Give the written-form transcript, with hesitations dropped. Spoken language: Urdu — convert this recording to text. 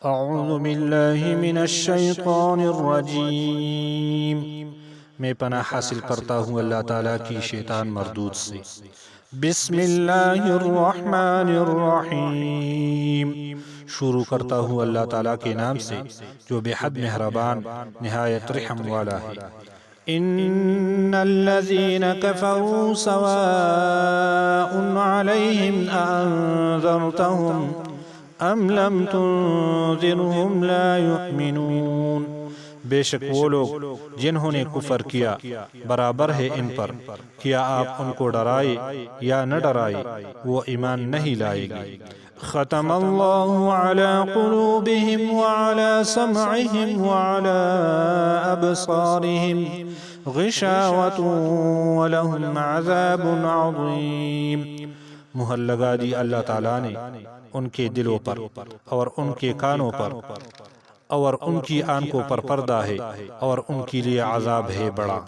اعوذ باللہ من الشیطان الرجیم، میں پناہ حاصل کرتا ہوں اللہ تعالیٰ کی شیطان مردود سے۔ بسم اللہ الرحمن الرحیم، شروع کرتا ہوں اللہ تعالیٰ کے نام سے جو بے حد مہربان نہایت رحم والا ہے۔ ان الذین کفروا سواء علیہم اانذرتہم ام لم تنذرهم لا یؤمنون، بے شک وہ لوگ جنہوں نے کفر کیا برابر ہے ان پر، کیا آپ ان کو ڈرائے یا نہ ڈرائے وہ ایمان نہیں لائے گی۔ ختم اللہ علی قلوبہم وعلی سمعہم وعلی ابصارہم غشاوۃ ولہم عذاب عظیم، مہر لگا دی اللہ تعالیٰ نے ان کے دلوں پر اور ان کے کانوں پر اور ان کی آنکھوں پر پردہ ہے اور ان کے لیے عذاب ہے بڑا۔